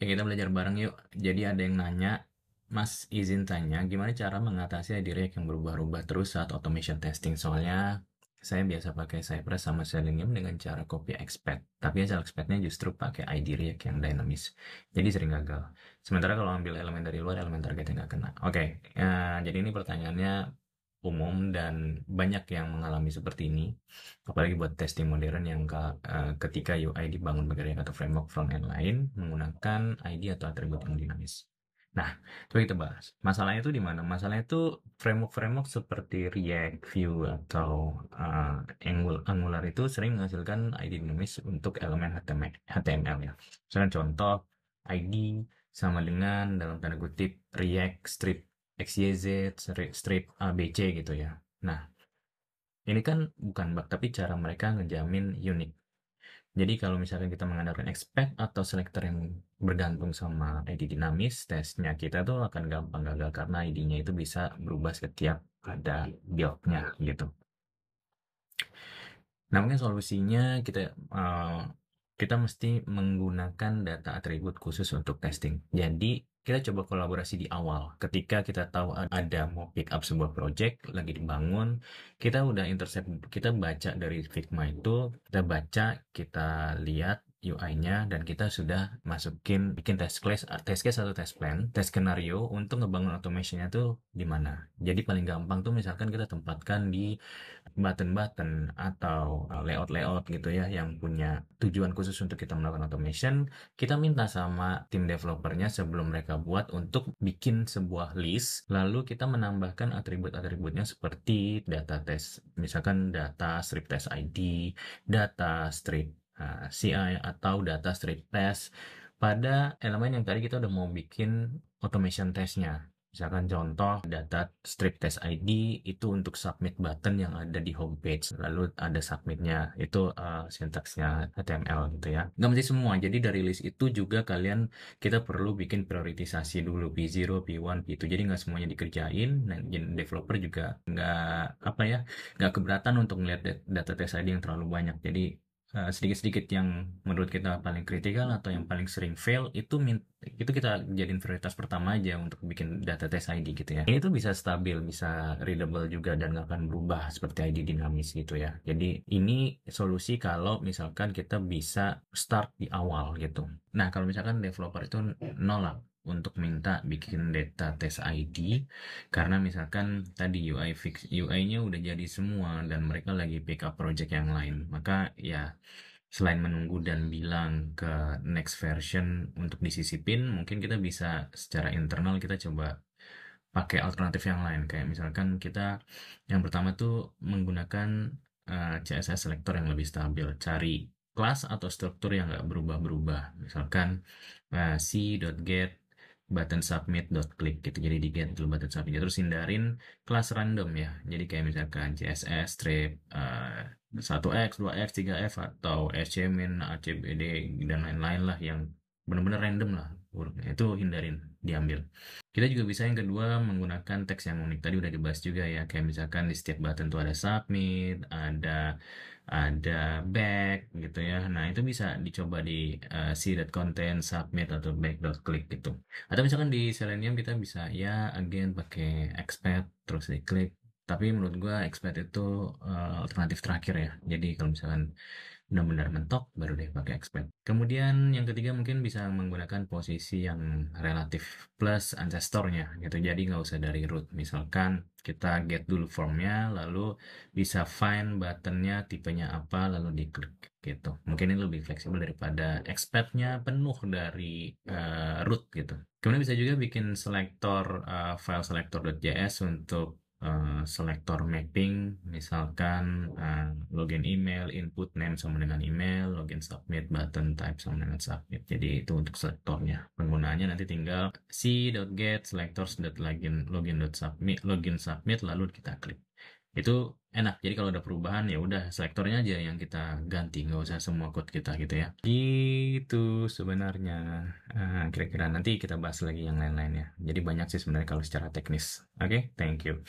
Ya kita belajar bareng yuk. Jadi ada yang nanya, Mas izin tanya, gimana cara mengatasi ID React yang berubah-ubah terus saat automation testing? Soalnya saya biasa pakai Cypress sama Selenium dengan cara copy expect, tapi hasil expect-nya justru pakai ID React yang dinamis. Jadi sering gagal. Sementara kalau ambil elemen dari luar, elemen targetnya nggak kena. Oke, jadi ini pertanyaannya umum dan banyak yang mengalami seperti ini. Apalagi buat testing modern yang ketika UI dibangun pakai React atau framework front-end lain menggunakan ID atau atribut yang dinamis. Nah, coba kita bahas. Masalahnya itu di mana? Masalahnya itu framework-framework seperti React, Vue, atau Angular itu sering menghasilkan ID dinamis untuk elemen HTML ya. Misalkan contoh, ID sama dengan dalam tanda kutip React strip XYZ, strip ABC gitu ya. Nah, ini kan bukan bug, tapi cara mereka ngejamin unik. Jadi kalau misalkan kita mengandalkan expect atau selector yang bergantung sama ID dinamis, tesnya kita tuh akan gampang gagal karena ID-nya itu bisa berubah setiap ada build-nya gitu. Nah, mungkin solusinya kita mesti menggunakan data atribut khusus untuk testing. Jadi, kita coba kolaborasi di awal. Ketika kita tahu ada mau pick up sebuah project lagi dibangun, kita udah intercept, kita baca dari Figma itu, kita baca, kita lihat UI-nya, dan kita sudah bikin test case atau test plan, test skenario untuk ngebangun automation-nya tuh di mana. Jadi paling gampang tuh misalkan kita tempatkan di button-button atau layout-layout gitu ya yang punya tujuan khusus untuk kita melakukan automation, kita minta sama tim developernya sebelum mereka buat untuk bikin sebuah list, lalu kita menambahkan atribut-atributnya seperti data test, misalkan data strip test ID, data strip CI atau data strip test pada elemen yang tadi kita udah mau bikin automation testnya. Misalkan contoh data strip test ID itu untuk submit button yang ada di homepage, lalu ada submitnya itu sintaksnya HTML gitu ya. Nggak mesti semua, jadi dari list itu juga kita perlu bikin prioritisasi dulu P0, P1, P2. Jadi nggak semuanya dikerjain, dan developer juga nggak keberatan untuk melihat data test ID yang terlalu banyak. Jadi sedikit-sedikit yang menurut kita paling kritikal atau yang paling sering fail itu kita jadiin prioritas pertama aja untuk bikin data test ID gitu ya. Ini tuh bisa stabil, bisa readable juga dan nggak akan berubah seperti ID dinamis gitu ya. Jadi ini solusi kalau misalkan kita bisa start di awal gitu. Nah, kalau misalkan developer itu nolak untuk minta bikin data test ID karena misalkan tadi UI-nya udah jadi semua dan mereka lagi pick up project yang lain, maka ya selain menunggu dan bilang ke next version untuk disisipin, mungkin kita bisa secara internal kita coba pakai alternatif yang lain. Kayak misalkan kita yang pertama tuh menggunakan CSS selector yang lebih stabil. Cari kelas atau struktur yang nggak berubah-berubah. Misalkan c.get button submit click gitu. Jadi di get dulu button submit. Terus hindarin kelas random ya. Jadi kayak misalkan CSS strip 1x, 2x, 3f atau scmin, acbd dan lain-lain lah yang benar-benar random lah. Itu hindarin, diambil. Kita juga bisa yang kedua menggunakan teks yang unik. Tadi udah dibahas juga ya, kayak misalkan di setiap button tuh ada submit, ada back gitu ya. Nah, itu bisa dicoba di c.content submit atau back.click gitu. Atau misalkan di Selenium kita bisa ya again pakai expect terus di klik. Tapi menurut gua expect itu alternatif terakhir ya. Jadi kalau misalkan benar-benar mentok baru deh pakai expand. Kemudian yang ketiga mungkin bisa menggunakan posisi yang relatif plus ancestornya gitu. Jadi nggak usah dari root. Misalkan kita get dulu formnya, lalu bisa find buttonnya tipenya apa, lalu diklik gitu. Mungkin ini lebih fleksibel daripada expectnya penuh dari root gitu. Kemudian bisa juga bikin selector file selector.js untuk selektor mapping, misalkan login email, input name sama dengan email, login submit, button type sama dengan submit. Jadi itu untuk selektornya. Penggunaannya nanti tinggal c.get login submit lalu kita klik. Itu enak. Jadi kalau ada perubahan ya udah selektornya aja yang kita ganti, nggak usah semua code kita gitu ya. Gitu sebenarnya. Kira-kira nanti kita bahas lagi yang lain-lainnya. Jadi banyak sih sebenarnya kalau secara teknis. Oke, thank you.